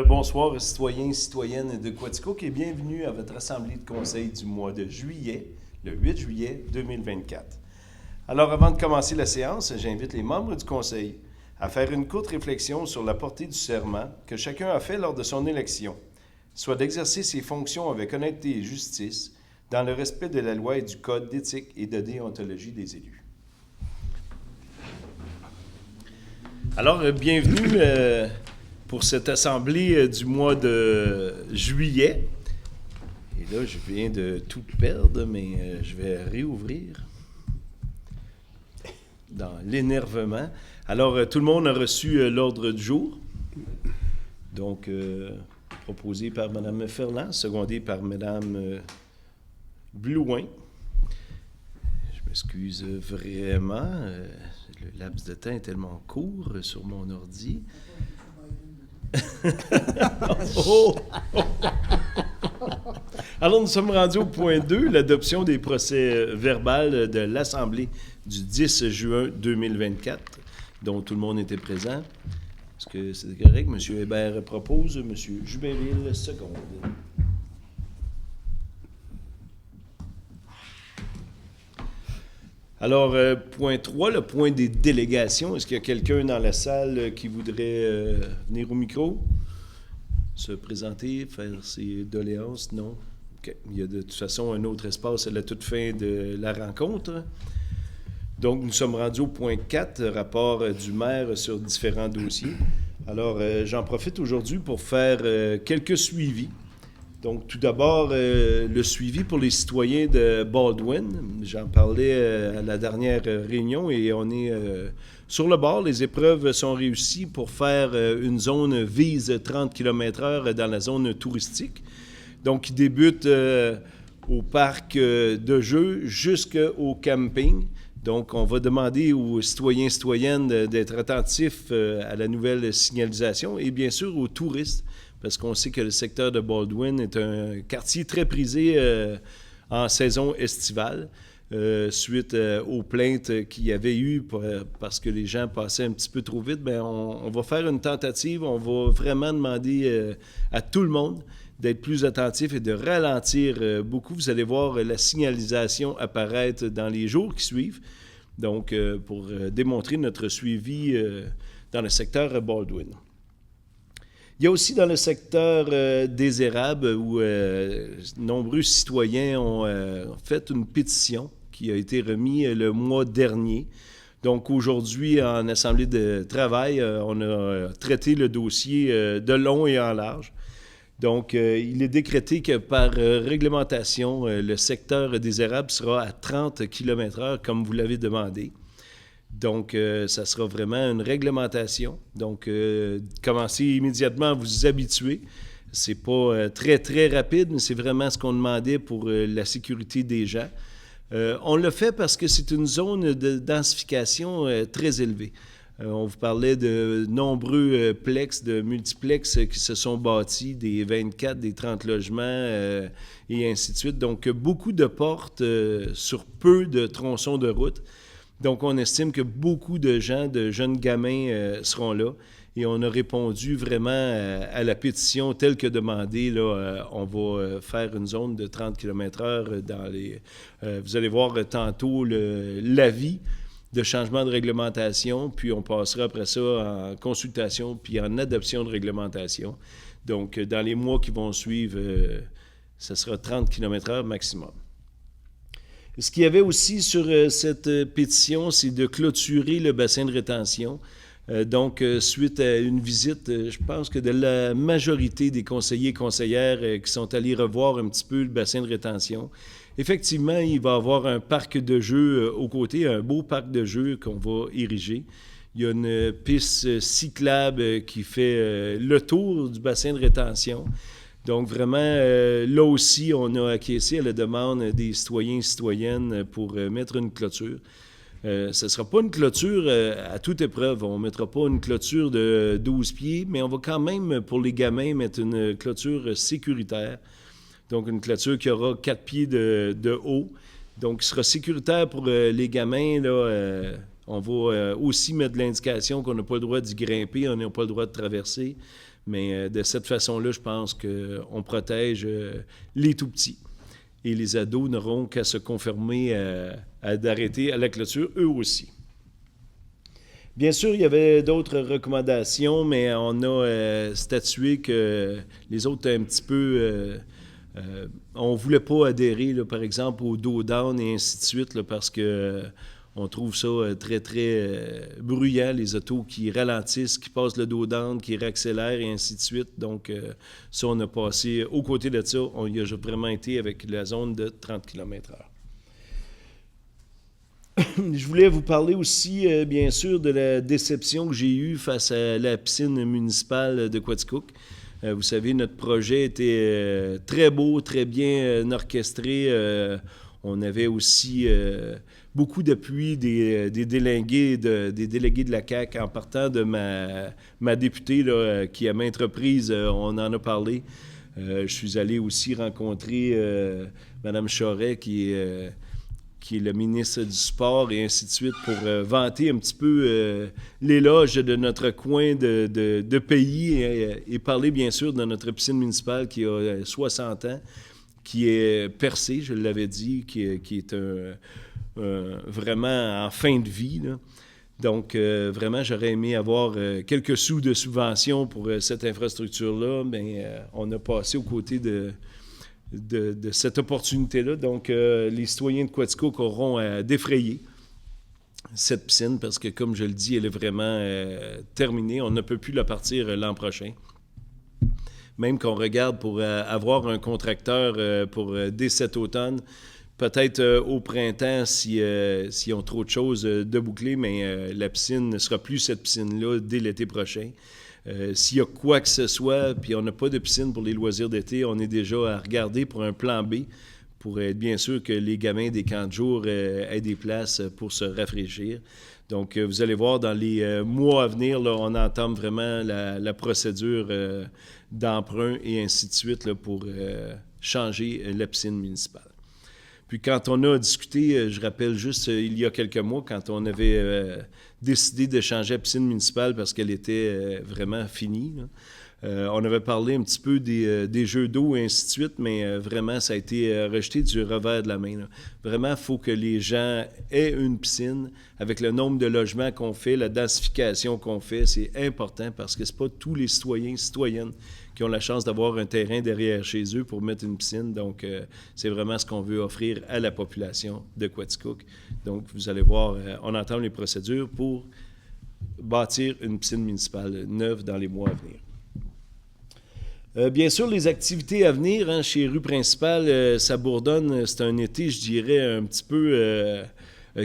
Bonsoir, citoyens et citoyennes de Quaticook et bienvenue à votre assemblée de conseil du mois de juillet, le 8 juillet 2024. Alors, avant de commencer la séance, j'invite les membres du conseil à faire une courte réflexion sur la portée du serment que chacun a fait lors de son élection, soit d'exercer ses fonctions avec honnêteté et justice, dans le respect de la loi et du code d'éthique et de déontologie des élus. Alors, bienvenue pour cette assemblée du mois de juillet. Et là, je viens de tout perdre, mais je vais réouvrir dans l'énervement. Alors, tout le monde a reçu l'ordre du jour. Donc, proposé par Mme Ferland, secondé par Mme Blouin. Je m'excuse vraiment. Le laps de temps est tellement court sur mon ordi. Oh! Alors, nous sommes rendus au point 2, l'adoption des procès-verbaux de l'Assemblée du 10 juin 2024, dont tout le monde était présent. Est-ce que c'est correct? M. Hébert propose, M. Jubinville seconde. Alors, point 3, le point des délégations. Est-ce qu'il y a quelqu'un dans la salle qui voudrait venir au micro, se présenter, faire ses doléances? Non? OK. Il y a de toute façon un autre espace à la toute fin de la rencontre. Donc, nous sommes rendus au point 4, rapport du maire sur différents dossiers. Alors, j'en profite aujourd'hui pour faire quelques suivis. Donc, tout d'abord, le suivi pour les citoyens de Baldwin. J'en parlais à la dernière réunion et on est sur le bord. Les épreuves sont réussies pour faire une zone vise 30 km/h dans la zone touristique. Donc, qui débute au parc de jeux jusqu'au camping. Donc, on va demander aux citoyens et citoyennes d'être attentifs à la nouvelle signalisation et bien sûr aux touristes, parce qu'on sait que le secteur de Baldwin est un quartier très prisé en saison estivale, suite aux plaintes qu'il y avait eu parce que les gens passaient un petit peu trop vite. Bien, on va faire une tentative, on va vraiment demander à tout le monde d'être plus attentif et de ralentir beaucoup. Vous allez voir la signalisation apparaître dans les jours qui suivent, donc pour démontrer notre suivi dans le secteur Baldwin. Il y a aussi dans le secteur des érables où nombreux citoyens ont fait une pétition qui a été remise le mois dernier. Donc aujourd'hui, en assemblée de travail, on a traité le dossier de long et en large. Donc, il est décrété que par réglementation, le secteur des érables sera à 30 km/h, comme vous l'avez demandé. Donc, ça sera vraiment une réglementation. Donc, commencez immédiatement à vous habituer. C'est pas très, très rapide, mais c'est vraiment ce qu'on demandait pour la sécurité des gens. On l'a fait parce que c'est une zone de densification très élevée. On vous parlait de nombreux de multiplex qui se sont bâtis, des 24, des 30 logements et ainsi de suite. Donc, beaucoup de portes sur peu de tronçons de route. Donc, on estime que beaucoup de gens, de jeunes gamins seront là. Et on a répondu vraiment à la pétition telle que demandée. Là, on va faire une zone de 30 km/h dans les... vous allez voir tantôt l'avis de changement de réglementation, puis on passera après ça en consultation, puis en adoption de réglementation. Donc, dans les mois qui vont suivre, ça sera 30 km/h maximum. Ce qu'il y avait aussi sur cette pétition, c'est de clôturer le bassin de rétention. Donc, suite à une visite, je pense que de la majorité des conseillers et conseillères qui sont allés revoir un petit peu le bassin de rétention, effectivement, il va y avoir un parc de jeux aux côtés, un beau parc de jeux qu'on va ériger. Il y a une piste cyclable qui fait le tour du bassin de rétention. Donc, vraiment, là aussi, on a acquiescé à la demande des citoyens et citoyennes pour mettre une clôture. Ce ne sera pas une clôture à toute épreuve. On ne mettra pas une clôture de 12 pieds, mais on va quand même, pour les gamins, mettre une clôture sécuritaire. Donc, une clôture qui aura 4 pieds de haut. Donc, qui sera sécuritaire pour les gamins. Là, on va aussi mettre de l'indication qu'on n'a pas le droit d'y grimper, on n'a pas le droit de traverser. Mais de cette façon-là, je pense qu'on protège les tout-petits. Et les ados n'auront qu'à se conformer d'arrêter à la clôture, eux aussi. Bien sûr, il y avait d'autres recommandations, mais on a statué que les autres un petit peu... on ne voulait pas adhérer, là, par exemple, au dos down et ainsi de suite, là, parce que on trouve ça très, très bruyant, les autos qui ralentissent, qui passent le dos down, qui réaccélèrent et ainsi de suite. Donc, ça, on a passé aux côtés de ça. On y a vraiment été avec la zone de 30 km/h. Je voulais vous parler aussi, bien sûr, de la déception que j'ai eue face à la piscine municipale de Quaticook. Vous savez, notre projet était très beau, très bien orchestré. On avait aussi beaucoup d'appui des délégués de la CAQ en partant de ma députée, là, qui à maintes reprises, on en a parlé. Je suis allé aussi rencontrer Mme Charest, qui est le ministre du Sport et ainsi de suite, pour vanter un petit peu l'éloge de notre coin de pays et parler bien sûr de notre piscine municipale qui a 60 ans, qui est percée, je l'avais dit, qui est vraiment en fin de vie, là. Donc, vraiment, j'aurais aimé avoir quelques sous de subvention pour cette infrastructure-là, mais on a passé aux côtés de cette opportunité-là. Donc, les citoyens de Quaticook auront à défrayer cette piscine parce que, comme je le dis, elle est vraiment terminée. On ne peut plus la partir l'an prochain. Même qu'on regarde pour avoir un contracteur dès cet automne, peut-être au printemps s'ils ont trop de choses de boucler, mais la piscine ne sera plus cette piscine-là dès l'été prochain. S'il y a quoi que ce soit, puis on n'a pas de piscine pour les loisirs d'été, on est déjà à regarder pour un plan B, pour être bien sûr que les gamins des camps de jour aient des places pour se rafraîchir. Donc, vous allez voir, dans les mois à venir, là, on entame vraiment la procédure d'emprunt et ainsi de suite là, pour changer la piscine municipale. Puis quand on a discuté, je rappelle juste, il y a quelques mois, quand on avait décidé de changer la piscine municipale parce qu'elle était vraiment finie, là, on avait parlé un petit peu des jeux d'eau et ainsi de suite, mais vraiment, ça a été rejeté du revers de la main, là. Vraiment, il faut que les gens aient une piscine. Avec le nombre de logements qu'on fait, la densification qu'on fait, c'est important parce que ce n'est pas tous les citoyens et citoyennes qui ont la chance d'avoir un terrain derrière chez eux pour mettre une piscine. Donc, c'est vraiment ce qu'on veut offrir à la population de Quaticook. Donc, vous allez voir, on entame les procédures pour bâtir une piscine municipale neuve dans les mois à venir. Bien sûr, les activités à venir, hein, chez Rue Principale, ça bourdonne. C'est un été, je dirais, un petit peu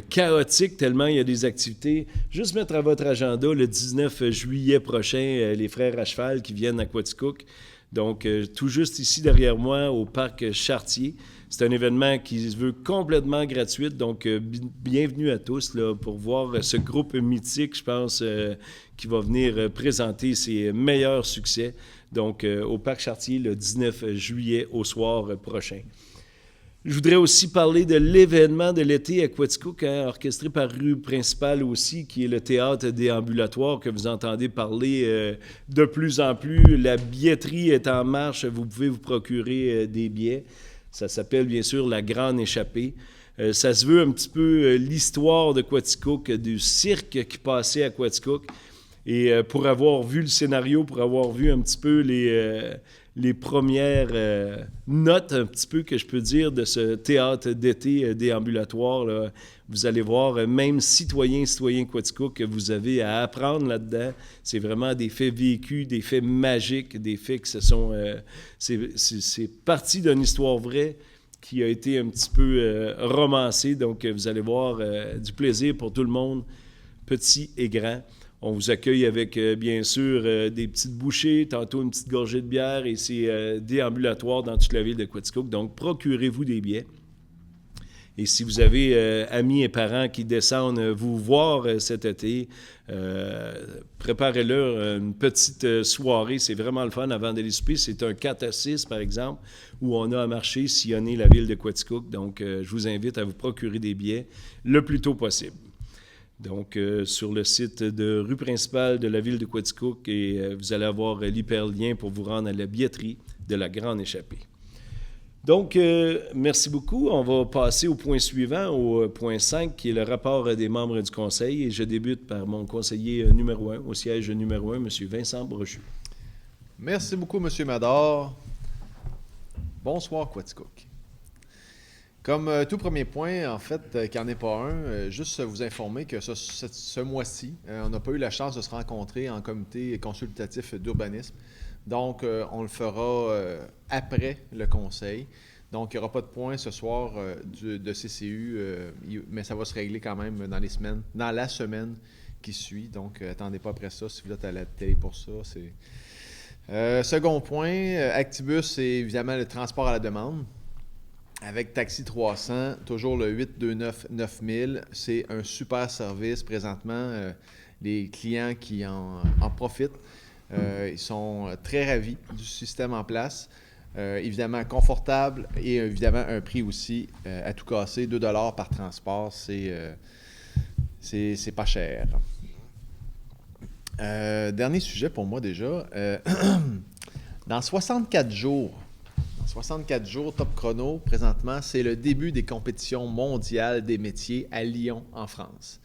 chaotique, tellement il y a des activités. Juste mettre à votre agenda le 19 juillet prochain, les frères à cheval qui viennent à Quaticook. Donc, tout juste ici derrière moi, au parc Chartier. C'est un événement qui se veut complètement gratuit, donc bienvenue à tous là, pour voir ce groupe mythique, je pense, qui va venir présenter ses meilleurs succès. Donc, au Parc Chartier, le 19 juillet au soir prochain. Je voudrais aussi parler de l'événement de l'été à Quaticook, hein, orchestré par Rue Principale aussi, qui est le théâtre déambulatoire que vous entendez parler de plus en plus. La billetterie est en marche, vous pouvez vous procurer des billets. Ça s'appelle bien sûr La Grande Échappée. Ça se veut un petit peu l'histoire de Quaticook, du cirque qui passait à Quaticook. Et pour avoir vu le scénario, pour avoir vu un petit peu les premières notes, un petit peu que je peux dire, de ce théâtre d'été déambulatoire, là, vous allez voir, même citoyens Quaticook, que vous avez à apprendre là-dedans. C'est vraiment des faits vécus, des faits magiques, des faits qui se sont... c'est parti d'une histoire vraie qui a été un petit peu romancée. Donc, vous allez voir du plaisir pour tout le monde, petit et grand. On vous accueille avec, bien sûr, des petites bouchées, tantôt une petite gorgée de bière, et c'est déambulatoire dans toute la ville de Quaticook. Donc, procurez-vous des billets. Et si vous avez amis et parents qui descendent vous voir cet été, préparez-leur une petite soirée. C'est vraiment le fun avant d'aller souper. C'est un 4 à 6, par exemple, où on a à marcher, sillonner la ville de Quaticook. Donc, je vous invite à vous procurer des billets le plus tôt possible. Donc, sur le site de rue principale de la ville de Quaticook, et vous allez avoir l'hyperlien pour vous rendre à la billetterie de la Grande Échappée. Donc, merci beaucoup. On va passer au point suivant, au point 5, qui est le rapport des membres du conseil. Et je débute par mon conseiller numéro 1, au siège numéro 1, M. Vincent Brochu. Merci beaucoup, M. Mador. Bonsoir, Quaticook. Comme tout premier point, en fait, qu'il n'y en ait pas un, juste vous informer que ce mois-ci, on n'a pas eu la chance de se rencontrer en comité consultatif d'urbanisme. Donc, on le fera après le conseil. Donc, il n'y aura pas de point ce soir de CCU, mais ça va se régler quand même dans la semaine qui suit. Donc, attendez pas après ça si vous êtes à la télé pour ça. Second point, Actibus, c'est évidemment le transport à la demande. Avec Taxi 300, toujours le 829-9000, c'est un super service présentement. Les clients qui en profitent, ils sont très ravis du système en place. Évidemment confortable et évidemment un prix aussi à tout casser. 2 $ par transport, c'est pas cher. Dernier sujet pour moi déjà. Dans 64 jours, top chrono, présentement, c'est le début des compétitions mondiales des métiers à Lyon, en France.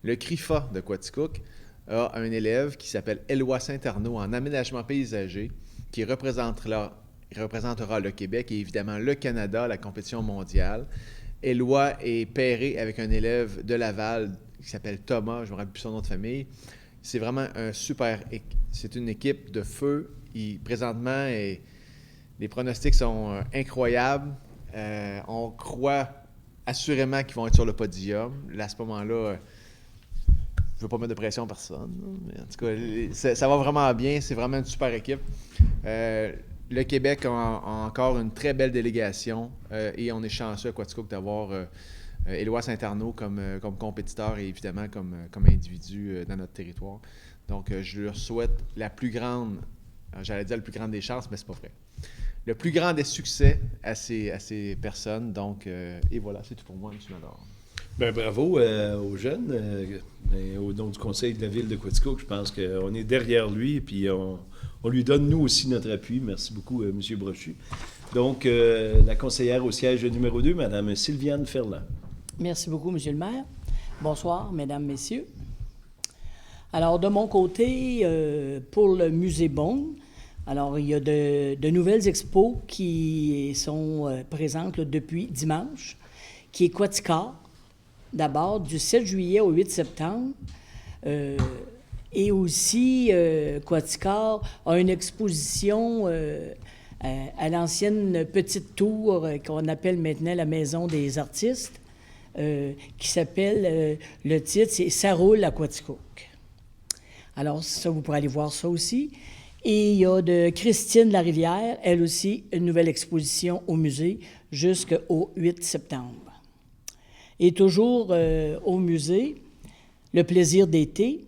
Le CRIFA de Quaticook a un élève qui s'appelle Éloi Saint-Arnaud en aménagement paysager qui représentera le Québec et évidemment le Canada à la compétition mondiale. Éloi est pairé avec un élève de Laval qui s'appelle Thomas, je ne me rappelle plus son nom de famille. C'est vraiment c'est une équipe de feu. Présentement, les pronostics sont incroyables. On croit assurément qu'ils vont être sur le podium. Là, à ce moment-là, je ne veux pas mettre de pression à personne. Mais en tout cas, ça va vraiment bien. C'est vraiment une super équipe. Le Québec a encore une très belle délégation et on est chanceux à Quaticook d'avoir Éloi Saint-Arnaud comme compétiteur et évidemment comme individu dans notre territoire. Donc, je leur souhaite la plus grande, j'allais dire la plus grande des chances, mais c'est pas vrai. Le plus grand des succès à ces personnes. Donc, et voilà, c'est tout pour moi, M. Mador. Bien, bravo aux jeunes. Au nom du conseil de la ville de Quaticook, je pense qu'on est derrière lui et puis on lui donne, nous aussi, notre appui. Merci beaucoup, M. Brochu. Donc, la conseillère au siège numéro 2, Mme Sylviane Ferland. Merci beaucoup, M. le maire. Bonsoir, Mesdames, Messieurs. Alors, de mon côté, pour le musée Bond, alors, il y a de nouvelles expos qui sont présentes là, depuis dimanche, qui est Quaticar, d'abord, du 7 juillet au 8 septembre. Et aussi, Quaticar a une exposition à l'ancienne petite tour qu'on appelle maintenant la Maison des artistes, qui s'appelle, le titre, c'est « Ça roule à Quaticook ». Alors, ça, vous pourrez aller voir ça aussi. Et il y a de Christine Larivière, elle aussi, une nouvelle exposition au musée jusqu'au 8 septembre. Et toujours au musée, le plaisir d'été,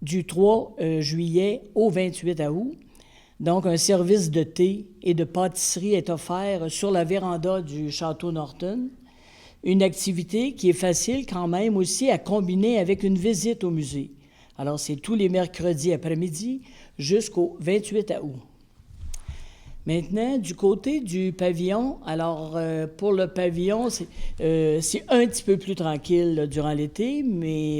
du 3 juillet au 28 août. Donc, un service de thé et de pâtisserie est offert sur la véranda du Château Norton. Une activité qui est facile quand même aussi à combiner avec une visite au musée. Alors, c'est tous les mercredis après-midi jusqu'au 28 août. Maintenant, du côté du pavillon, alors pour le pavillon, c'est un petit peu plus tranquille là, durant l'été, mais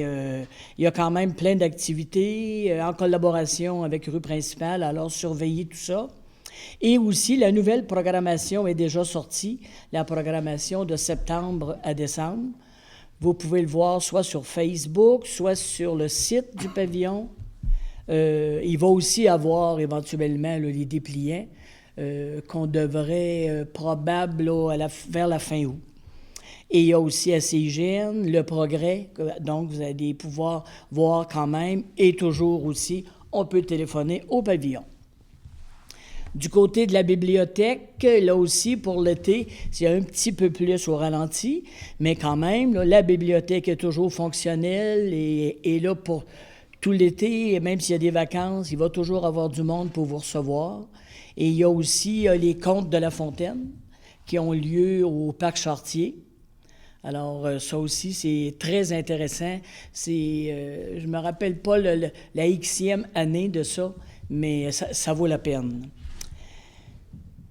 il y a quand même plein d'activités en collaboration avec Rue Principale, alors surveillez tout ça. Et aussi, la nouvelle programmation est déjà sortie, la programmation de septembre à décembre. Vous pouvez le voir soit sur Facebook, soit sur le site du pavillon. Il va aussi avoir éventuellement là, les dépliants qu'on devrait probable là, vers la fin août. Et il y a aussi à CIGN le progrès, donc vous allez pouvoir voir quand même, et toujours aussi, on peut téléphoner au pavillon. Du côté de la bibliothèque, là aussi, pour l'été, c'est un petit peu plus au ralenti, mais quand même, là, la bibliothèque est toujours fonctionnelle et là, pour tout l'été, même s'il y a des vacances, il va toujours avoir du monde pour vous recevoir. Et il y a aussi les contes de La Fontaine qui ont lieu au Parc Chartier. Alors, ça aussi, c'est très intéressant. Je me rappelle pas la Xème année de ça, mais ça vaut la peine.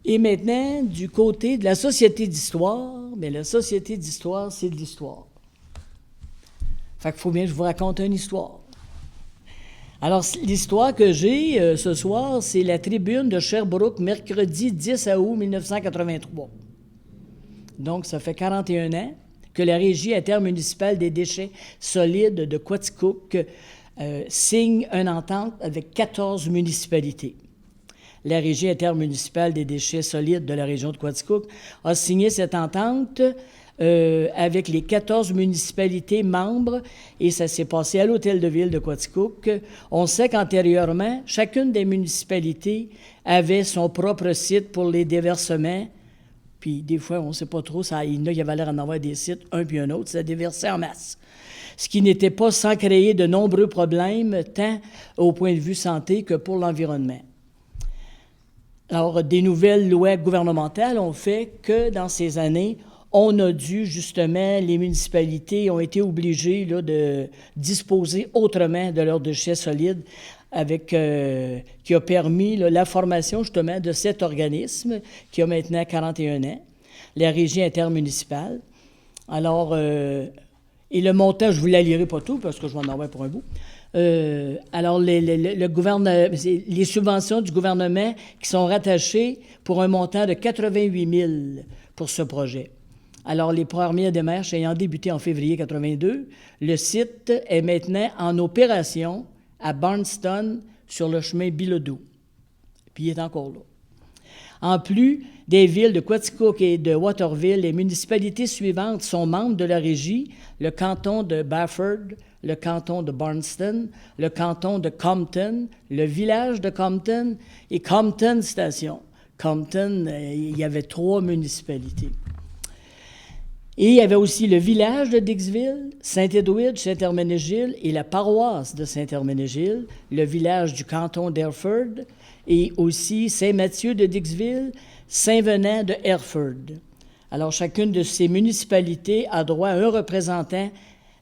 Et maintenant, du côté de la Société d'histoire, bien, la Société d'histoire, c'est de l'histoire. Fait qu'il faut bien que je vous raconte une histoire. Alors, l'histoire que j'ai ce soir, c'est la tribune de Sherbrooke, mercredi 10 août 1983. Donc, ça fait 41 ans que la Régie intermunicipale des déchets solides de Quaticook signe une entente avec 14 municipalités. La Régie intermunicipale des déchets solides de la région de Quaticook a signé cette entente avec les 14 municipalités membres, et ça s'est passé à l'Hôtel de Ville de Quaticook. On sait qu'antérieurement, chacune des municipalités avait son propre site pour les déversements, puis des fois, on ne sait pas trop, il y avait l'air d'en avoir des sites, un puis un autre, ça déversait en masse. Ce qui n'était pas sans créer de nombreux problèmes, tant au point de vue santé que pour l'environnement. Alors, des nouvelles lois gouvernementales ont fait que, dans ces années, on a dû, justement, les municipalités ont été obligées là, de disposer autrement de leurs déchets solides, qui a permis là, la formation, justement, de cet organisme qui a maintenant 41 ans, la Régie intermunicipale. Alors, et le montant, je ne vous la lirai pas tout, parce que je vais en avoir pour un bout. Alors, les subventions du gouvernement qui sont rattachées pour un montant de 88 000 pour ce projet. Alors, les premières démarches ayant débuté en février 82, le site est maintenant en opération à Barnston, sur le chemin Bilodeau. Puis il est encore là. En plus des villes de Quaticook et de Waterville, les municipalités suivantes sont membres de la Régie: le canton de Bafford, le canton de Barnston, le canton de Compton, le village de Compton et Compton Station. Compton, il y avait 3 municipalités. Et il y avait aussi le village de Dixville, Saint-Edwidge, Saint-Herménégil et la paroisse de Saint-Herménégil, le village du canton d'Hereford et aussi Saint-Mathieu de Dixville, Saint-Venant de Hereford. Alors, chacune de ces municipalités a droit à un représentant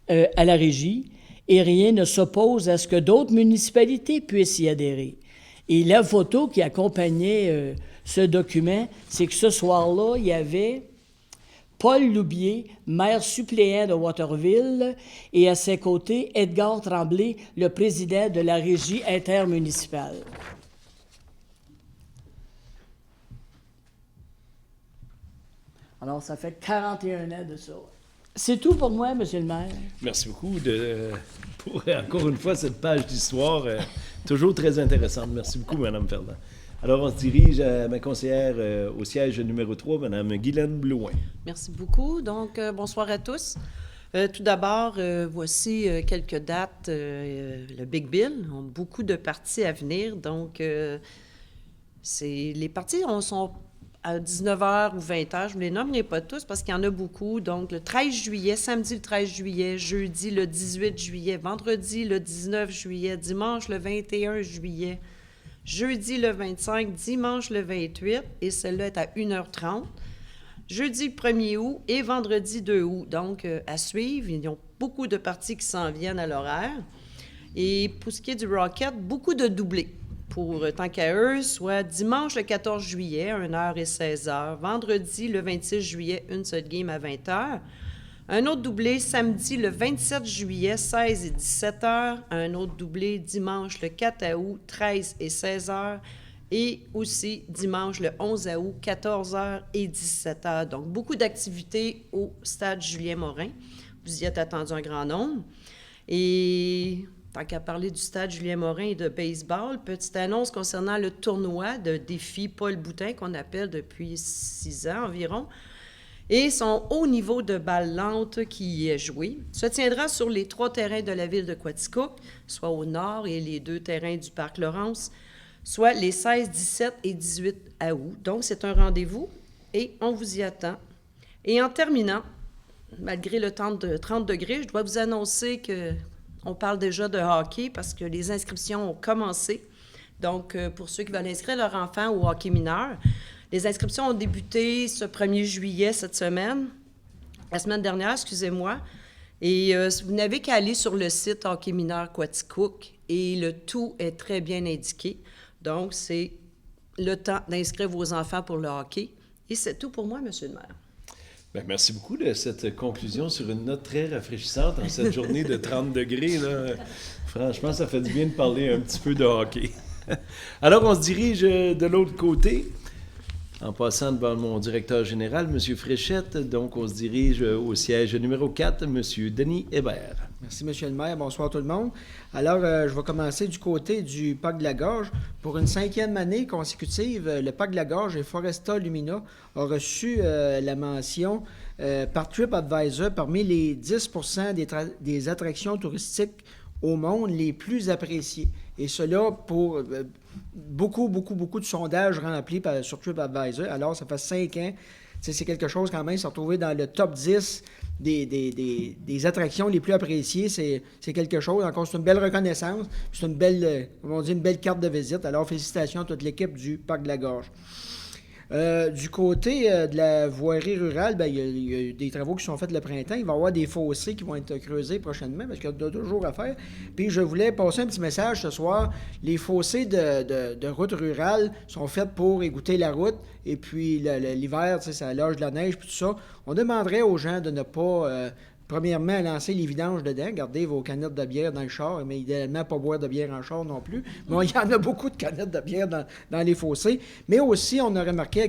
à la Régie, et rien ne s'oppose à ce que d'autres municipalités puissent y adhérer. Et la photo qui accompagnait ce document, c'est que ce soir-là, il y avait Paul Loubier, maire suppléant de Waterville, et à ses côtés, Edgar Tremblay, le président de la Régie intermunicipale. Alors, ça fait 41 ans de ça. C'est tout pour moi, Monsieur le maire. Merci beaucoup pour, encore une fois, cette page d'histoire toujours très intéressante. Merci beaucoup, Mme Fernand. Alors, on se dirige à ma conseillère au siège numéro 3, Mme Guylaine Blouin. Merci beaucoup. Donc, bonsoir à tous. Tout d'abord, voici quelques dates. Le Big Bill, on a beaucoup de parties à venir. Donc, les parties sont à 19h ou 20h. Je ne vous les nommerai pas tous parce qu'il y en a beaucoup. Donc, le 13 juillet, samedi le 13 juillet, jeudi le 18 juillet, vendredi le 19 juillet, dimanche le 21 juillet, jeudi le 25, dimanche le 28, et celle-là est à 1h30. Jeudi le 1er août et vendredi 2 août. Donc, à suivre, ils ont beaucoup de parties qui s'en viennent à l'horaire. Et pour ce qui est du Rocket, beaucoup de doublés. Pour tant qu'à eux, soit dimanche le 14 juillet, 1h et 16h. Vendredi le 26 juillet, une seule game à 20h. Un autre doublé samedi le 27 juillet, 16 et 17h. Un autre doublé dimanche le 4 août, 13 et 16h. Et aussi dimanche le 11 août, 14h et 17h. Donc, beaucoup d'activités au stade Julien-Morin. Vous y êtes attendu un grand nombre. Et tant qu'à parler du stade Julien-Morin et de baseball, petite annonce concernant le tournoi de défi Paul Boutin qu'on appelle depuis 6 ans environ. Et son haut niveau de balle lente qui y est joué se tiendra sur les 3 terrains de la ville de Quaticook, soit au nord et les 2 terrains du parc Laurence, soit les 16, 17 et 18 août. Donc, c'est un rendez-vous et on vous y attend. Et en terminant, malgré le temps de 30 degrés, je dois vous annoncer qu'on parle déjà de hockey parce que les inscriptions ont commencé. Donc, pour ceux qui veulent inscrire leur enfant au hockey mineur, les inscriptions ont débuté ce 1er juillet cette semaine. la semaine dernière, excusez-moi. Et vous n'avez qu'à aller sur le site Hockey mineur Quaticook et le tout est très bien indiqué. Donc, c'est le temps d'inscrire vos enfants pour le hockey. Et c'est tout pour moi, M. le maire. Bien, merci beaucoup de cette conclusion sur une note très rafraîchissante en cette journée de 30 degrés. Là. Franchement, ça fait du bien de parler un petit peu de hockey. Alors, on se dirige de l'autre côté, en passant devant mon directeur général, M. Fréchette. Donc, on se dirige au siège numéro 4, M. Denis Hébert. Merci, M. le maire. Bonsoir tout le monde. Alors, je vais commencer du côté du Parc de la Gorge. Pour une 5e année consécutive, le Parc de la Gorge et Foresta Lumina ont reçu la mention par TripAdvisor parmi les 10% des attractions touristiques au monde les plus appréciées. Et cela pour beaucoup de sondages remplis sur TripAdvisor. Alors, ça fait 5 ans. C'est quelque chose quand même, se retrouver dans le top 10 des attractions les plus appréciées, c'est quelque chose. Encore, c'est une belle reconnaissance, c'est une belle, comme on dit, une belle carte de visite. Alors, félicitations à toute l'équipe du Parc de la Gorge. Du côté de la voirie rurale, il y a des travaux qui sont faits le printemps. Il va y avoir des fossés qui vont être creusés prochainement parce qu'il y a toujours à faire. Puis je voulais passer un petit message ce soir. Les fossés de route rurale sont faits pour égoutter la route. Et puis l'hiver, ça loge de la neige puis tout ça. On demanderait aux gens de ne pas... premièrement, lancer les vidanges dedans, gardez vos canettes de bière dans le char, mais idéalement, pas boire de bière en char non plus. Bon, il y en a beaucoup de canettes de bière dans les fossés. Mais aussi, on a remarqué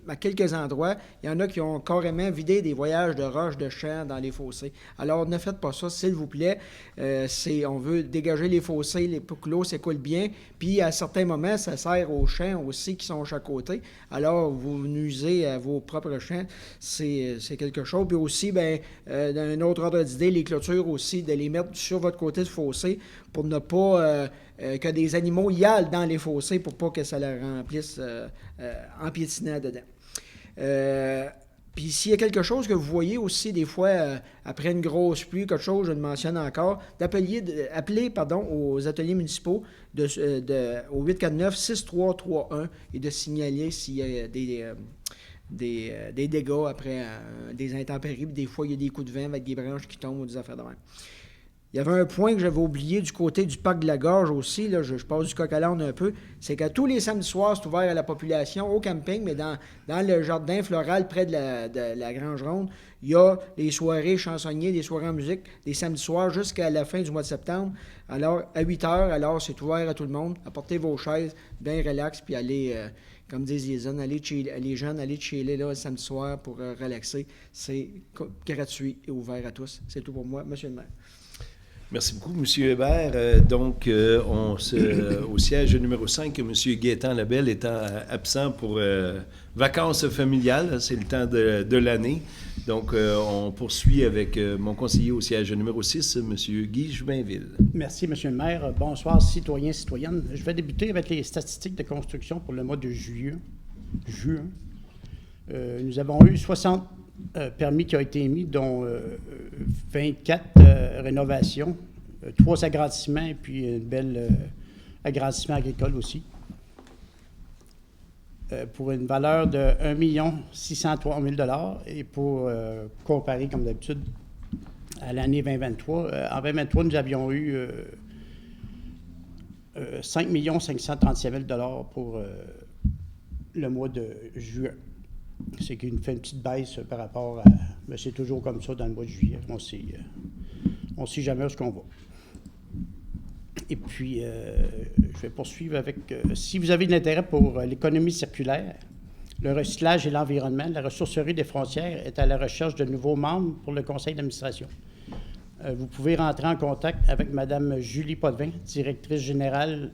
à quelques endroits, il y en a qui ont carrément vidé des voyages de roches de champs dans les fossés. Alors, ne faites pas ça, s'il vous plaît. On veut dégager les fossés pour que l'eau s'écoule bien. Puis, à certains moments, ça sert aux champs aussi qui sont à chaque côté. Alors, vous nuisez à vos propres champs. C'est quelque chose. Puis aussi, d'un autre ordre d'idée, les clôtures aussi, de les mettre sur votre côté de fossé pour ne pas que des animaux y aillent dans les fossés pour pas que ça leur remplisse en piétinant dedans. Puis s'il y a quelque chose que vous voyez aussi des fois après une grosse pluie, quelque chose, je le mentionne encore, appeler aux ateliers municipaux au 849-6331 et de signaler s'il y a des dégâts après des intempéries. Des fois, il y a des coups de vent avec des branches qui tombent ou des affaires de même. Il y avait un point que j'avais oublié du côté du Parc de la Gorge aussi, là, je passe du coq à l'âne un peu, c'est que tous les samedis soirs, c'est ouvert à la population, au camping, mais dans le jardin floral près de la Grange Ronde, il y a des soirées chansonniers, des soirées en musique, des samedis soirs jusqu'à la fin du mois de septembre. Alors, à 8 heures, alors c'est ouvert à tout le monde. Apportez vos chaises, bien relax, puis allez... comme disent les jeunes, allez chiller là, le samedi soir pour relaxer. C'est gratuit et ouvert à tous. C'est tout pour moi, Monsieur le maire. Merci beaucoup, M. Hébert. Au siège numéro 5, M. Gaétan Labelle étant absent pour vacances familiales, c'est le temps de l'année. Donc, on poursuit avec mon conseiller au siège numéro 6, M. Guy Jobainville. Merci, M. le maire. Bonsoir, citoyens, citoyennes. Je vais débuter avec les statistiques de construction pour le mois de juin. Nous avons eu 60 permis qui ont été émis, dont 24 rénovations, 3 agrandissements et puis une belle agrandissement agricole aussi. Pour une valeur de 1 603 000 $. Et pour comparer, comme d'habitude, à l'année 2023, en 2023, nous avions eu 5 537 000 $ pour le mois de juin. C'est qu'il nous fait une petite baisse par rapport à... Mais c'est toujours comme ça dans le mois de juillet. On ne sait jamais où est-ce qu'on va. Et puis, je vais poursuivre avec... si vous avez de l'intérêt pour l'économie circulaire, le recyclage et l'environnement, la ressourcerie des frontières est à la recherche de nouveaux membres pour le conseil d'administration. Vous pouvez rentrer en contact avec Mme Julie Potvin, directrice générale,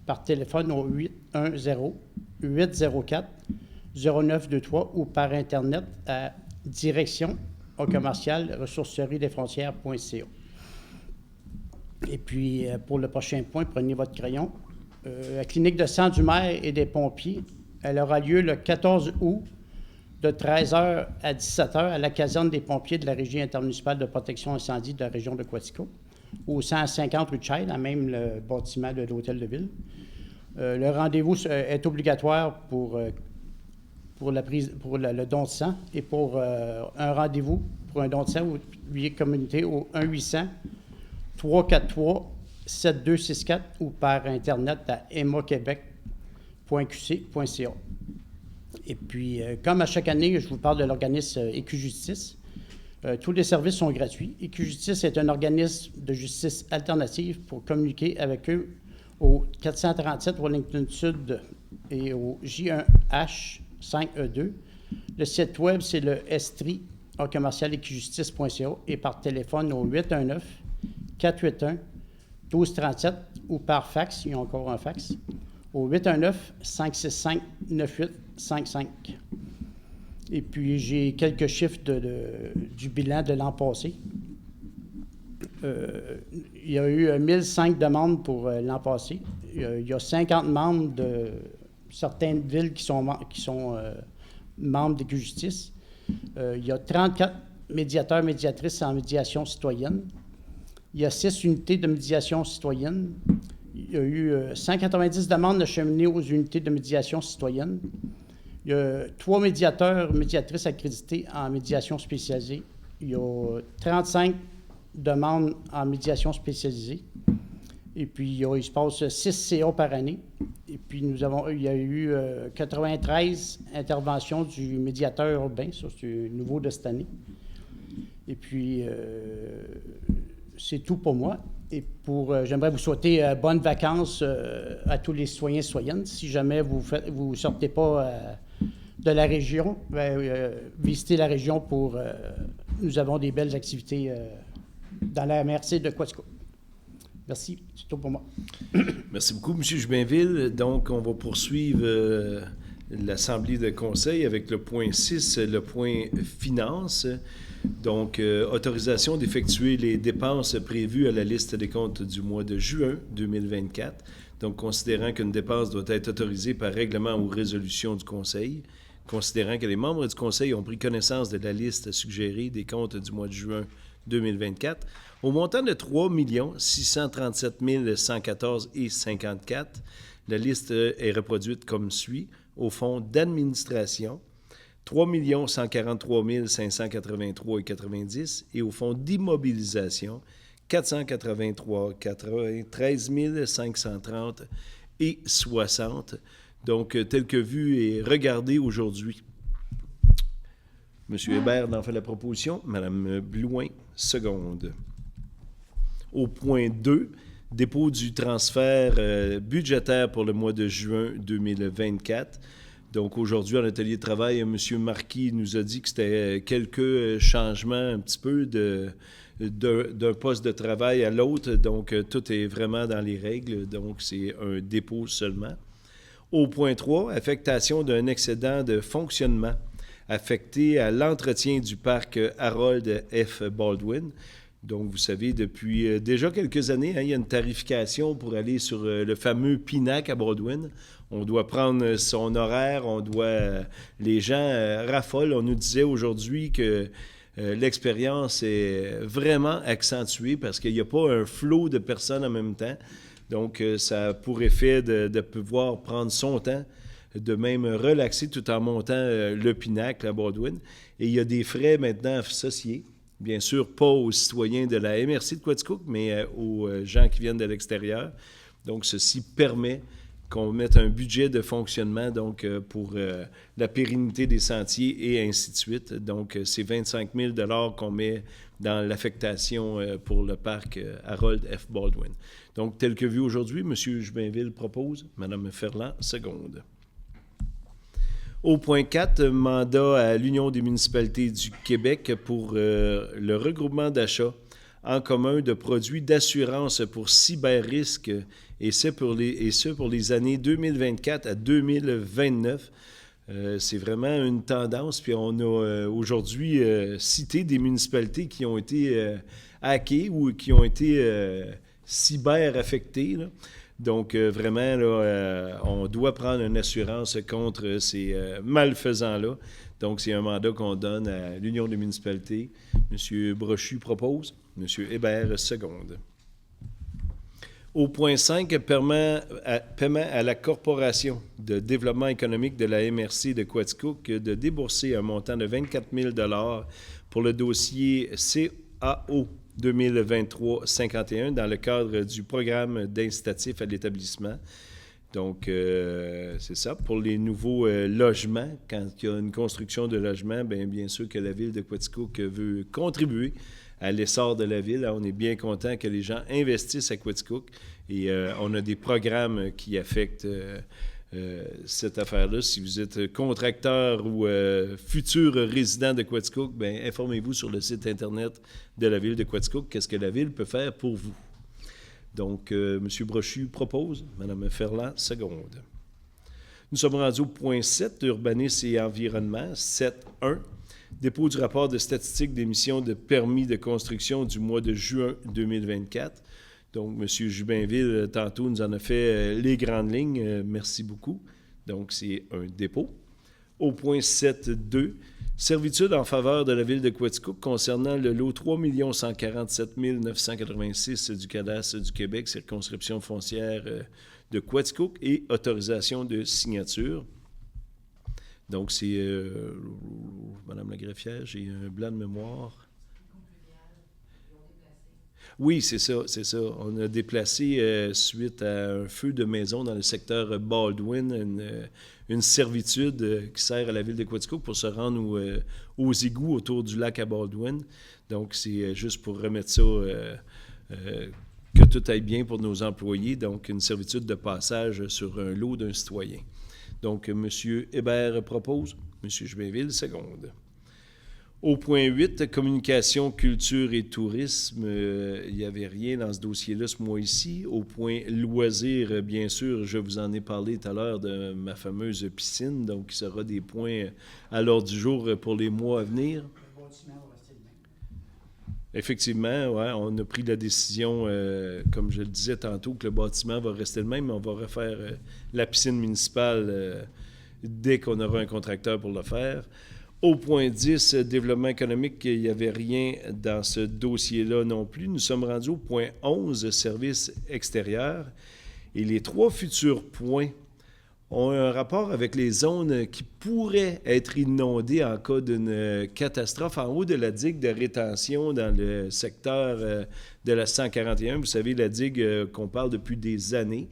par téléphone au 810-804-0923 ou par Internet à direction@ressourceriesdesfrontières.ca. Et puis, pour le prochain point, prenez votre crayon. La clinique de sang du maire et des pompiers, elle aura lieu le 14 août de 13h à 17h à la caserne des pompiers de la Régie intermunicipale de protection incendie de la région de Quatico, au 150 rue de Child, à même le bâtiment de l'hôtel de ville. Le rendez-vous est obligatoire pour pour le don de sang et pour un rendez-vous pour un don de sang ou billet communauté au 1-800-343-7264 ou par Internet à emmaquebec.qc.ca. Et puis, comme à chaque année, je vous parle de l'organisme Écu-Justice. Tous les services sont gratuits. Écu-Justice est un organisme de justice alternative pour communiquer avec eux au 437 Wellington Sud et au J1H 5E2. Le site web, c'est le estri@écujustice.ca et par téléphone au 819-481-1237 ou par fax, il y a encore un fax, au 819-565-9855. Et puis, j'ai quelques chiffres du bilan de l'an passé. Il y a eu 1005 demandes pour l'an passé. Il y a 50 membres de certaines villes qui sont membres d'Écu-Justice. Il y a 34 médiateurs, médiatrices en médiation citoyenne. Il y a 6 unités de médiation citoyenne. Il y a eu 190 demandes acheminées aux unités de médiation citoyenne. Il y a 3 médiateurs, médiatrices accrédités en médiation spécialisée. Il y a 35 demandes en médiation spécialisée. Et puis, il se passe 6 CA par année. Et puis, il y a eu 93 interventions du médiateur urbain. Ça, c'est nouveau de cette année. Et puis, c'est tout pour moi. Et j'aimerais vous souhaiter bonnes vacances à tous les citoyens et citoyennes. Si jamais vous ne sortez pas de la région, visitez la région nous avons des belles activités dans la MRC de Quaticook. Merci, c'est tout pour moi. Merci beaucoup, M. Joubinville. Donc, on va poursuivre l'Assemblée de conseil avec le point 6, le point finance. Donc, autorisation d'effectuer les dépenses prévues à la liste des comptes du mois de juin 2024. Donc, considérant qu'une dépense doit être autorisée par règlement ou résolution du conseil, considérant que les membres du conseil ont pris connaissance de la liste suggérée des comptes du mois de juin 2024, au montant de 3 637 114,54, la liste est reproduite comme suit. Au fonds d'administration, 3 143 583,90 et au fonds d'immobilisation, 483 93 530,60. Donc, tel que vu et regardé aujourd'hui. M. Hébert en fait la proposition. Mme Blouin, seconde. Au point 2, dépôt du transfert budgétaire pour le mois de juin 2024. Donc, aujourd'hui, en atelier de travail, M. Marquis nous a dit que c'était quelques changements un petit peu d'un poste de travail à l'autre. Donc, tout est vraiment dans les règles. Donc, c'est un dépôt seulement. Au point 3, affectation d'un excédent de fonctionnement affecté à l'entretien du parc Harold F. Baldwin. Donc, vous savez, depuis déjà quelques années, il y a une tarification pour aller sur le fameux Pinac à Baldwin. On doit prendre son horaire, les gens raffolent. On nous disait aujourd'hui que l'expérience est vraiment accentuée parce qu'il n'y a pas un flot de personnes en même temps. Donc, ça a pour effet de pouvoir prendre son temps, de même relaxer tout en montant le Pinac à Baldwin. Et il y a des frais maintenant associés. Bien sûr, pas aux citoyens de la MRC de Quaticook, mais aux gens qui viennent de l'extérieur. Donc, ceci permet qu'on mette un budget de fonctionnement donc, pour la pérennité des sentiers et ainsi de suite. Donc, c'est 25 000 $ qu'on met dans l'affectation pour le parc Harold F. Baldwin. Donc, tel que vu aujourd'hui, M. Joubinville propose, Mme Ferland, seconde. Au point 4, mandat à l'Union des municipalités du Québec pour le regroupement d'achats en commun de produits d'assurance pour cyber-risque, et ce pour les années 2024 à 2029. C'est vraiment une tendance. Puis on a aujourd'hui cité des municipalités qui ont été hackées ou qui ont été cyber-affectées, là. Donc, vraiment, là, on doit prendre une assurance contre ces malfaisants-là. Donc, c'est un mandat qu'on donne à l'Union des municipalités. M. Brochu propose. M. Hébert, seconde. Au point 5, paiement à la Corporation de développement économique de la MRC de Quaticook de débourser un montant de 24 000 pour le dossier CAO 2023-51 dans le cadre du programme d'incitatif à l'établissement. Donc, c'est ça. Pour les nouveaux logements, quand il y a une construction de logements, bien sûr que la Ville de Quaticook veut contribuer à l'essor de la ville. On est bien content que les gens investissent à Quaticook et on a des programmes qui affectent cette affaire-là. Si vous êtes contracteur ou futur résident de Quaticook, informez-vous sur le site Internet de la Ville de Quaticook. Qu'est-ce que la Ville peut faire pour vous? Donc, M. Brochu propose, Mme Ferland seconde. Nous sommes rendus au point 7, urbanisme et environnement, 7.1. Dépôt du rapport de statistique d'émission de permis de construction du mois de juin 2024. Donc, M. Jubinville, tantôt, nous en a fait les grandes lignes. Merci beaucoup. Donc, c'est un dépôt. Au point 7.2, servitude en faveur de la Ville de Quaticook concernant le lot 3 147 986 du cadastre du Québec, circonscription foncière de Quaticook et autorisation de signature. Donc, c'est Madame la greffière, j'ai un blanc de mémoire. Oui, c'est ça. On a déplacé, suite à un feu de maison dans le secteur Baldwin, une servitude qui sert à la Ville de Quaticook pour se rendre aux égouts autour du lac à Baldwin. Donc, c'est juste pour remettre ça, que tout aille bien pour nos employés. Donc, une servitude de passage sur un lot d'un citoyen. Donc, M. Hébert propose, M. Jubinville seconde. Au point 8, communication, culture et tourisme, il n'y avait rien dans ce dossier-là ce mois-ci. Au point loisirs, bien sûr, je vous en ai parlé tout à l'heure de ma fameuse piscine, donc il sera des points à l'ordre du jour pour les mois à venir. Effectivement, ouais, on a pris la décision, comme je le disais tantôt, que le bâtiment va rester le même, mais on va refaire la piscine municipale dès qu'on aura un contracteur pour le faire. Au point 10, développement économique, il n'y avait rien dans ce dossier-là non plus. Nous sommes rendus au point 11, services extérieurs. Et les trois futurs points ont un rapport avec les zones qui pourraient être inondées en cas d'une catastrophe en haut de la digue de rétention dans le secteur de la 141. Vous savez, la digue qu'on parle depuis des années.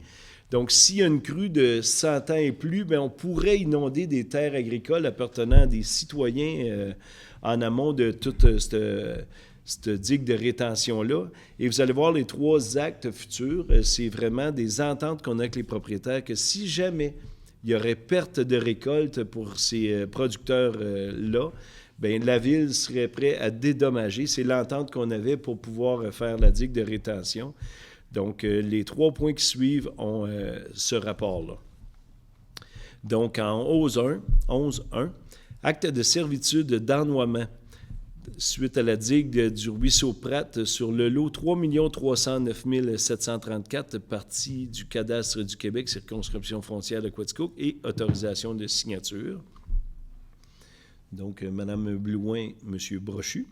Donc, s'il y a une crue de 100 ans et plus, on pourrait inonder des terres agricoles appartenant à des citoyens en amont de toute cette digue de rétention-là. Et vous allez voir les trois actes futurs, c'est vraiment des ententes qu'on a avec les propriétaires que si jamais il y aurait perte de récolte pour ces producteurs-là, la Ville serait prête à dédommager. C'est l'entente qu'on avait pour pouvoir faire la digue de rétention. Donc, les trois points qui suivent ont ce rapport-là. Donc, en 11.1, acte de servitude d'ennoiement suite à la digue du ruisseau Pratt sur le lot 3 309 734, partie du cadastre du Québec, circonscription frontière de Quaticook et autorisation de signature. Donc, Mme Blouin, M. Brochu.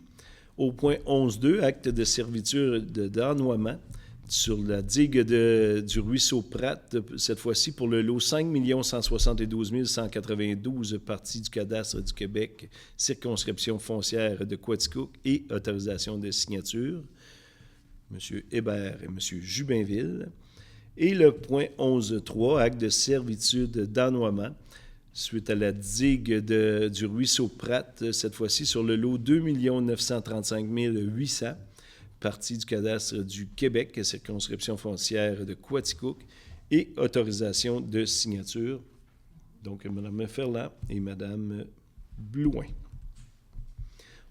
Au point 11.2, acte de servitude d'ennoiement sur la digue du ruisseau Pratt, cette fois-ci pour le lot 5 172 192, partie du cadastre du Québec, circonscription foncière de Quaticook et autorisation de signature. M. Hébert et M. Jubinville. Et le point 11.3, acte de servitude d'ennoiement suite à la digue du ruisseau Pratt, cette fois-ci sur le lot 2 935 800, partie du cadastre du Québec, circonscription foncière de Quaticook et autorisation de signature. Donc, Mme Ferland et Mme Blouin.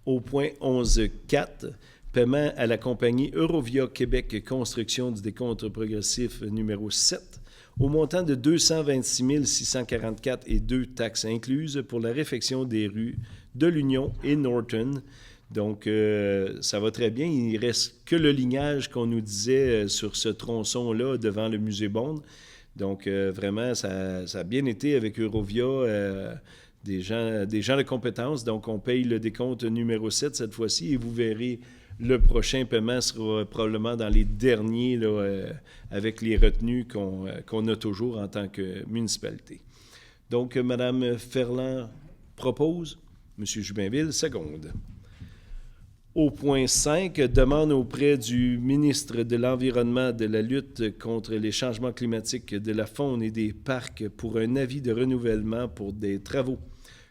Au point 11.4, paiement à la compagnie Eurovia Québec Construction du décompte progressif numéro 7 au montant de 226 644 et 2 taxes incluses pour la réfection des rues de l'Union et Norton. Donc, ça va très bien. Il ne reste que le lignage qu'on nous disait sur ce tronçon-là devant le musée Bond. Donc, vraiment, ça a bien été avec Eurovia, des gens de compétence. Donc, on paye le décompte numéro 7 cette fois-ci et vous verrez le prochain paiement sera probablement dans les derniers là, avec les retenues qu'on a toujours en tant que municipalité. Donc, Mme Ferland propose, M. Jubinville seconde. Au point 5, demande auprès du ministre de l'Environnement, de la lutte contre les changements climatiques, de la faune et des parcs pour un avis de renouvellement pour des travaux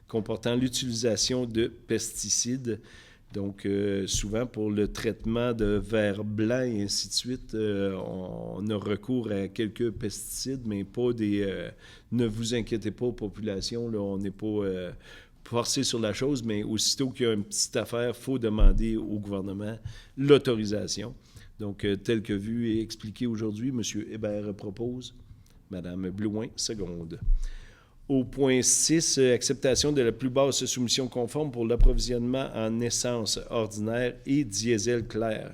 comportant l'utilisation de pesticides. Donc, souvent pour le traitement de vers blancs et ainsi de suite, on a recours à quelques pesticides, mais pas des... ne vous inquiétez pas, population, là, on n'est pas... forcé sur la chose, mais aussitôt qu'il y a une petite affaire, il faut demander au gouvernement l'autorisation. Donc, tel que vu et expliqué aujourd'hui, M. Hébert propose, Mme Blouin seconde. Au point 6, acceptation de la plus basse soumission conforme pour l'approvisionnement en essence ordinaire et diesel clair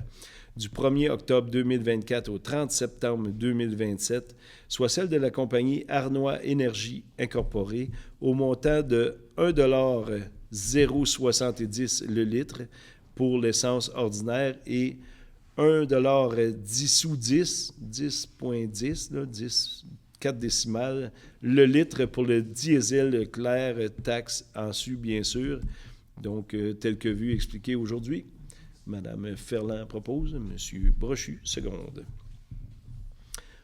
du 1er octobre 2024 au 30 septembre 2027, soit celle de la compagnie Arnois Énergie Incorporée, au montant de 1,070 le litre pour l'essence ordinaire et 1,10 sous 10,10, là, 10, 4 décimales, le litre pour le diesel clair, taxe en su, bien sûr. Donc, tel que vu, expliqué aujourd'hui. Mme Ferland propose, M. Brochu seconde.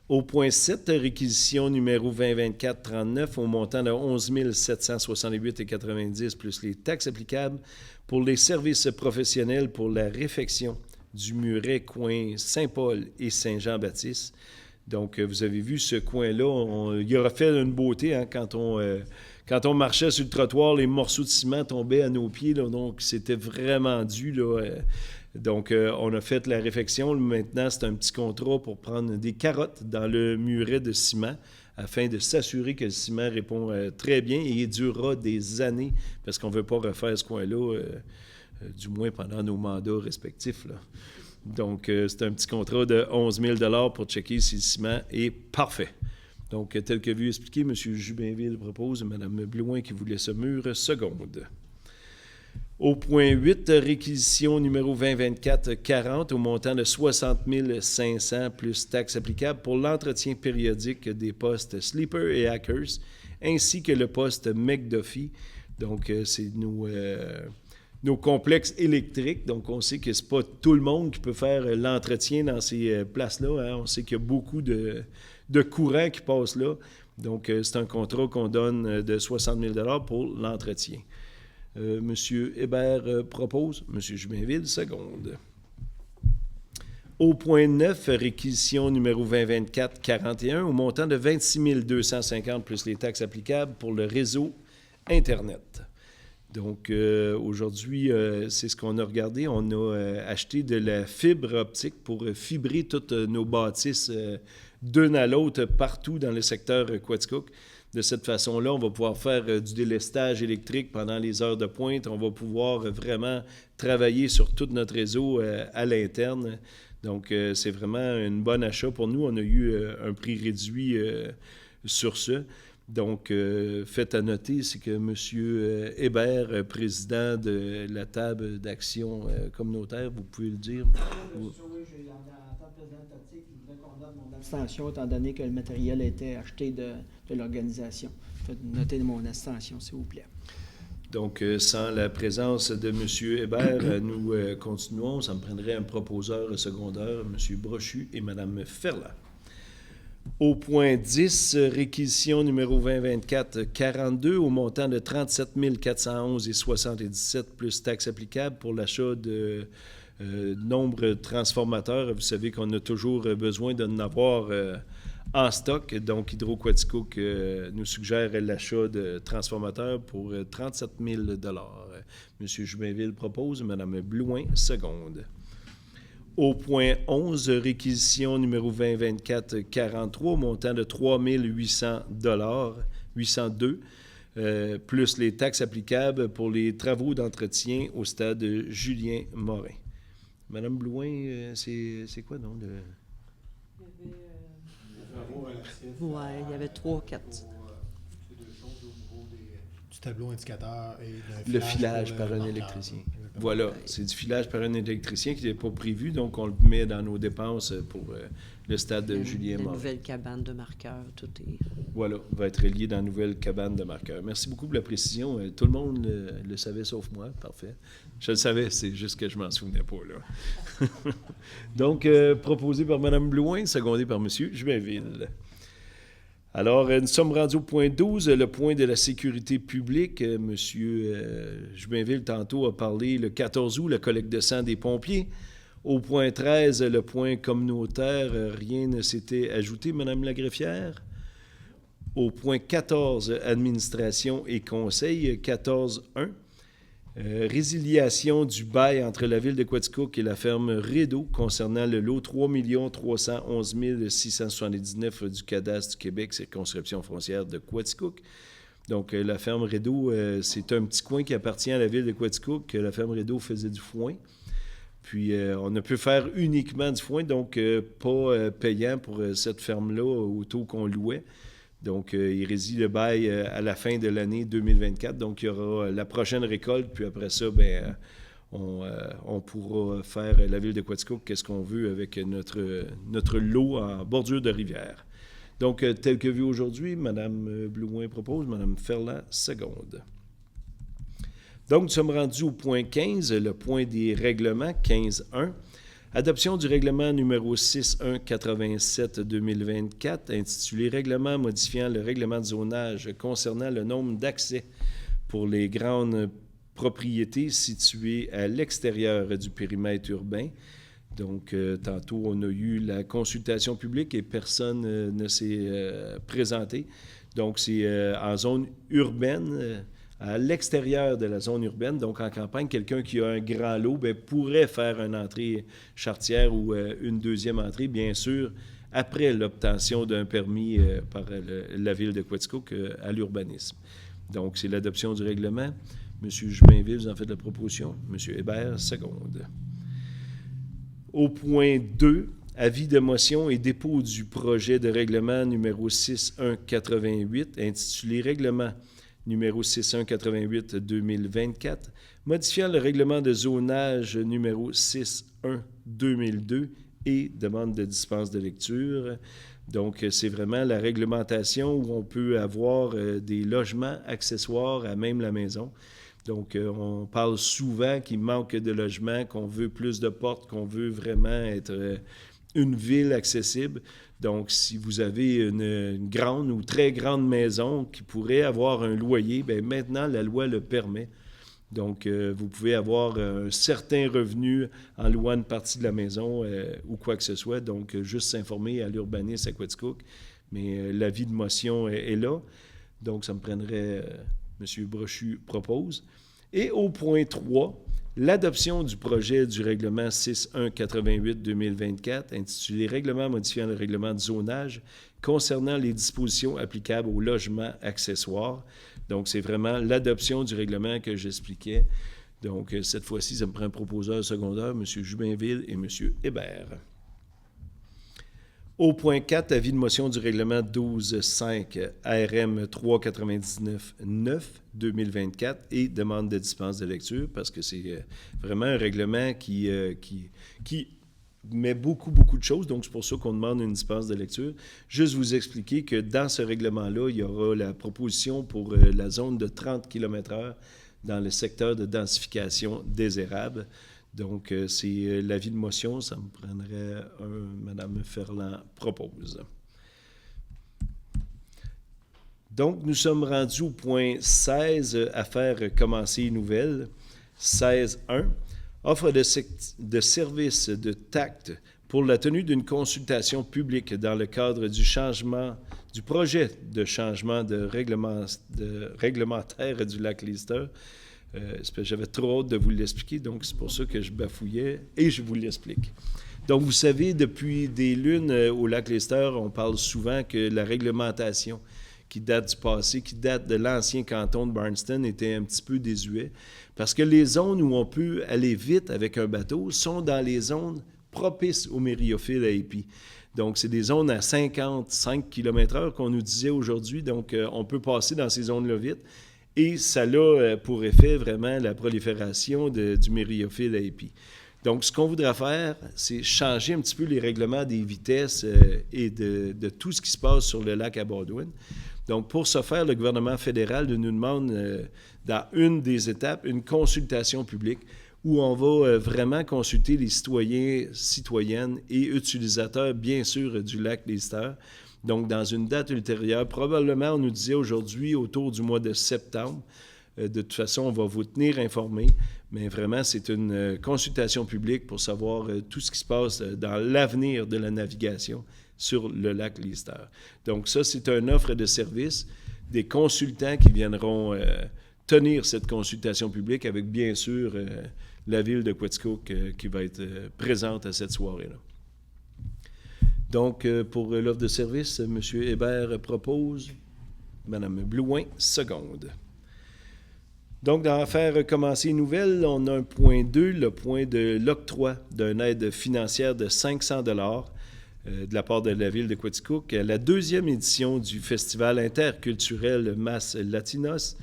Au point 7, réquisition numéro 2024-39 au montant de 11 768,90 plus les taxes applicables pour les services professionnels pour la réfection du muret coin Saint-Paul et Saint-Jean-Baptiste. Donc, vous avez vu ce coin-là, il aura fait une beauté hein, quand on marchait sur le trottoir, les morceaux de ciment tombaient à nos pieds, là, donc c'était vraiment dû. Là, donc, on a fait la réfection. Maintenant, c'est un petit contrat pour prendre des carottes dans le muret de ciment afin de s'assurer que le ciment répond très bien et il durera des années parce qu'on ne veut pas refaire ce coin-là, du moins pendant nos mandats respectifs, là. Donc, c'est un petit contrat de 11 000 pour checker si le ciment est parfait. Donc, tel que vu expliqué, M. Jubinville propose, Mme Blouin qui voulait ce mur seconde. Au point 8, réquisition numéro 2024-40 au montant de 60 500 plus taxes applicables pour l'entretien périodique des postes Sleeper et Hackers, ainsi que le poste McDuffie. Donc, c'est nos complexes électriques. Donc, on sait que ce n'est pas tout le monde qui peut faire l'entretien dans ces places-là. Hein. On sait qu'il y a beaucoup de courant qui passe là. Donc, c'est un contrat qu'on donne de 60 000 pour l'entretien. M. Hébert propose, M. Jubinville seconde. Au point 9, réquisition numéro 2024-41 au montant de 26 250 plus les taxes applicables pour le réseau Internet. Donc, aujourd'hui, c'est ce qu'on a regardé. On a acheté de la fibre optique pour fibrer toutes nos bâtisses d'une à l'autre partout dans le secteur Quaticook. De cette façon-là, on va pouvoir faire du délestage électrique pendant les heures de pointe. On va pouvoir vraiment travailler sur tout notre réseau à l'interne. Donc, c'est vraiment une bonne achat pour nous. On a eu un prix réduit sur ce. Donc, fait à noter, c'est que M. Hébert, président de la table d'action communautaire, vous pouvez le dire? Oui, j'ai en tant que président de TATIC, je voudrais qu'on note mon abstention, étant donné que le matériel a été acheté de l'organisation. Faites noter mon abstention, s'il vous plaît. Donc, sans la présence de M. Hébert, nous continuons. Ça me prendrait un proposeur secondaire, M. Brochu et Mme Ferland. Au point 10, réquisition numéro 2024-42 au montant de 37 411,77 plus taxes applicables pour l'achat de nombre de transformateurs. Vous savez qu'on a toujours besoin d'en avoir en stock. Donc, Hydro-Quaticook nous suggère l'achat de transformateurs pour 37 000 M. Jubinville propose, Mme Blouin seconde. Au point 11, réquisition numéro 2024-43, montant de 3 800 802 plus les taxes applicables pour les travaux d'entretien au stade Julien Morin. Madame Blouin, c'est quoi, non? Oui, il y avait 3 ou 4. C'est deux choses au niveau du du tableau indicateur et d'un Le filage pour par un marqueur. électricien. Exactement. Voilà, c'est du filage par un électricien qui n'est pas prévu, donc on le met dans nos dépenses pour le stade de Julien La Morin. nouvelle cabane de marqueurs, tout est... Voilà, va être relié dans la nouvelle cabane de marqueurs. Merci beaucoup pour la précision. Tout le monde le savait, sauf moi. Parfait. Je le savais, c'est juste que je m'en souvenais pas, là. Donc, proposé par Mme Blouin, secondé par M. Jubainville. Alors, nous sommes rendus au point 12, le point de la sécurité publique. M. Jubainville, tantôt, a parlé le 14 août, la collecte de sang des pompiers. Au point 13, le point communautaire, rien ne s'était ajouté, Mme la greffière. Au point 14, administration et conseil, 14.1. Résiliation du bail entre la ville de Quaticook et la ferme Rideau concernant le lot 3 311 679 du cadastre du Québec, circonscription foncière de Quaticook. Donc, la ferme Rideau, c'est un petit coin qui appartient à la ville de Quaticook. La ferme Rideau faisait du foin. Puis, on ne peut faire uniquement du foin, donc pas payant pour cette ferme-là au taux qu'on louait. Donc, il résilie le bail à la fin de l'année 2024. Donc, il y aura la prochaine récolte. Puis après ça, on pourra faire la ville de Quaticook qu'est-ce qu'on veut avec notre lot en bordure de rivière. Donc, tel que vu aujourd'hui, Mme Blouin propose, Mme Ferland seconde. Donc, nous sommes rendus au point 15, le point des règlements, 15.1. Adoption du règlement numéro 6187-2024, intitulé « Règlement modifiant le règlement de zonage concernant le nombre d'accès pour les grandes propriétés situées à l'extérieur du périmètre urbain ». Donc, tantôt, on a eu la consultation publique et personne ne s'est présenté. Donc, c'est en zone urbaine, à l'extérieur de la zone urbaine, donc en campagne, quelqu'un qui a un grand lot pourrait faire une entrée charretière ou une deuxième entrée, bien sûr, après l'obtention d'un permis par la ville de Quaticook à l'urbanisme. Donc, c'est l'adoption du règlement. M. Jubainville, vous en faites la proposition. M. Hébert, seconde. Au point 2, avis de motion et dépôt du projet de règlement numéro 6188, intitulé « Règlement numéro 6188-2024, modifiant le règlement de zonage numéro 61-2002 et demande de dispense de lecture. » Donc, c'est vraiment la réglementation où on peut avoir des logements accessoires à même la maison. Donc, on parle souvent qu'il manque de logements, qu'on veut plus de portes, qu'on veut vraiment être une ville accessible. Donc, si vous avez une grande ou très grande maison qui pourrait avoir un loyer, bien maintenant, la loi le permet. Donc, vous pouvez avoir un certain revenu en louant une partie de la maison ou quoi que ce soit. Donc, juste s'informer à l'urbaniste à Quaticook. Mais l'avis de motion est là. Donc, ça me prendrait... M. Brochu propose. Et au point 3, l'adoption du projet du règlement 6188-2024, intitulé « Règlement modifiant le règlement de zonage concernant les dispositions applicables aux logements accessoires ». Donc, c'est vraiment l'adoption du règlement que j'expliquais. Donc, cette fois-ci, ça me prend un proposeur secondaire, M. Jubainville et M. Hébert. Au point 4, avis de motion du règlement 12.5 ARM 399-9-2024 et demande de dispense de lecture parce que c'est vraiment un règlement qui met beaucoup de choses. Donc, c'est pour ça qu'on demande une dispense de lecture. Juste vous expliquer que dans ce règlement-là, il y aura la proposition pour la zone de 30 km/h dans le secteur de densification des érables. Donc, c'est l'avis de motion. Ça me prendrait Mme Ferland propose. Donc, nous sommes rendus au point 16, affaires commencées nouvelles. 16.1. Offre de services de tact pour la tenue d'une consultation publique dans le cadre du projet de changement réglementaire du lac Lister. J'avais trop hâte de vous l'expliquer, donc c'est pour ça que je bafouillais et je vous l'explique. Donc, vous savez, depuis des lunes au lac Lister, on parle souvent que la réglementation qui date du passé, qui date de l'ancien canton de Barnston, était un petit peu désuet, parce que les zones où on peut aller vite avec un bateau sont dans les zones propices aux myriophiles à épis. Donc, c'est des zones à 55 km/h qu'on nous disait aujourd'hui, donc on peut passer dans ces zones-là vite. et ça a pour effet vraiment la prolifération du myriophile à épis. Donc, ce qu'on voudra faire, c'est changer un petit peu les règlements des vitesses et de tout ce qui se passe sur le lac à Baldwin. Donc, pour ce faire, le gouvernement fédéral nous demande, dans une des étapes, une consultation publique où on va vraiment consulter les citoyens, citoyennes et utilisateurs, bien sûr, du lac Lister. Donc, dans une date ultérieure, probablement, on nous disait aujourd'hui, autour du mois de septembre. De toute façon, on va vous tenir informés, mais vraiment, c'est une consultation publique pour savoir tout ce qui se passe dans l'avenir de la navigation sur le lac Lister. Donc ça, c'est une offre de service, des consultants qui viendront tenir cette consultation publique avec, bien sûr, la ville de Quaticook qui va être présente à cette soirée-là. Donc, pour l'offre de service, M. Hébert propose, Mme Blouin seconde. Donc, dans l'affaire commencer nouvelle, on a un point 2, le point de l'octroi d'une aide financière de 500 $ de la part de la ville de Quaticook à la deuxième édition du festival interculturel Mas Latinos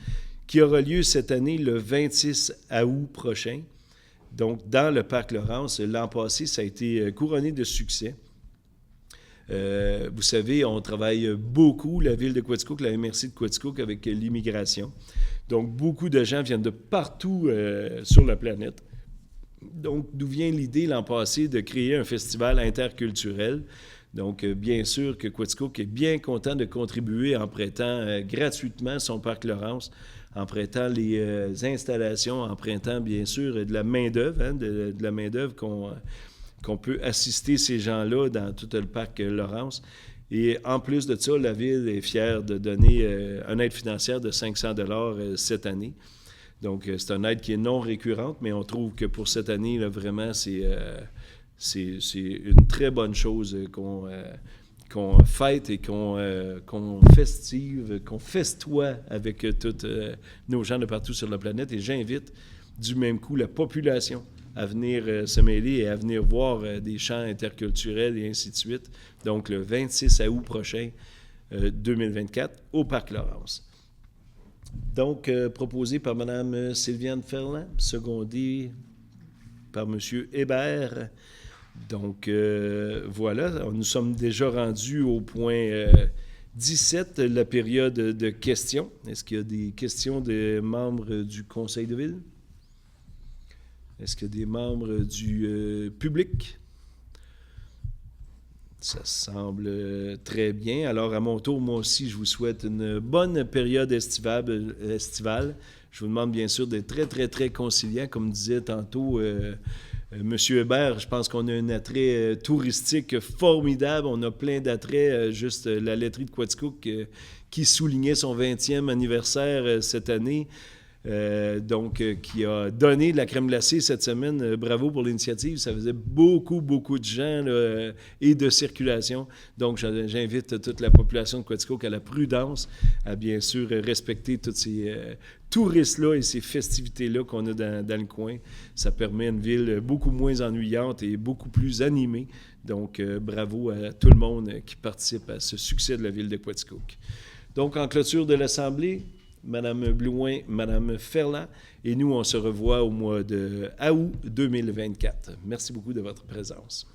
qui aura lieu cette année le 26 août prochain. Donc, dans le Parc Laurence, l'an passé, ça a été couronné de succès. Vous savez, on travaille beaucoup, la ville de Quaticook, la MRC de Quaticook, avec l'immigration. Donc, beaucoup de gens viennent de partout sur la planète. Donc, d'où vient l'idée l'an passé de créer un festival interculturel? Donc, bien sûr que Quaticook est bien content de contribuer en prêtant gratuitement son parc Laurence, en prêtant les installations, en prêtant, bien sûr, de la main-d'œuvre, de la main-d'œuvre qu'on peut assister ces gens-là dans tout le parc Laurence. Et en plus de ça, la Ville est fière de donner une aide financière de 500 $ cette année. Donc, c'est une aide qui est non récurrente, mais on trouve que pour cette année, là, vraiment, c'est une très bonne chose qu'on fête et qu'on festive, qu'on festoie avec tous nos gens de partout sur la planète. Et j'invite du même coup la population à venir se mêler et à venir voir des chants interculturels et ainsi de suite. Donc, le 26 août prochain, 2024, au Parc Laurence. Donc, proposé par Mme Sylviane Ferland, secondé par M. Hébert. Donc, voilà, nous sommes déjà rendus au point 17, la période de questions. Est-ce qu'il y a des questions des membres du Conseil de ville? Est-ce qu'il y a des membres du public? Ça semble très bien. Alors, à mon tour, moi aussi, je vous souhaite une bonne période estivale. Je vous demande bien sûr d'être très, très, très conciliant. Comme disait tantôt M. Hébert, je pense qu'on a un attrait touristique formidable. On a plein d'attraits. Juste la laiterie de Quaticook qui soulignait son 20e anniversaire cette année. Qui a donné de la crème glacée cette semaine. Bravo pour l'initiative. Ça faisait beaucoup, beaucoup de gens là, et de circulation. Donc, j'invite toute la population de Quaticook à la prudence, à bien sûr respecter tous ces touristes-là et ces festivités-là qu'on a dans le coin. Ça permet une ville beaucoup moins ennuyante et beaucoup plus animée. Donc, bravo à tout le monde qui participe à ce succès de la ville de Quaticook. Donc, en clôture de l'Assemblée, Mme Blouin, Mme Ferland, et nous, on se revoit au mois de août 2024. Merci beaucoup de votre présence.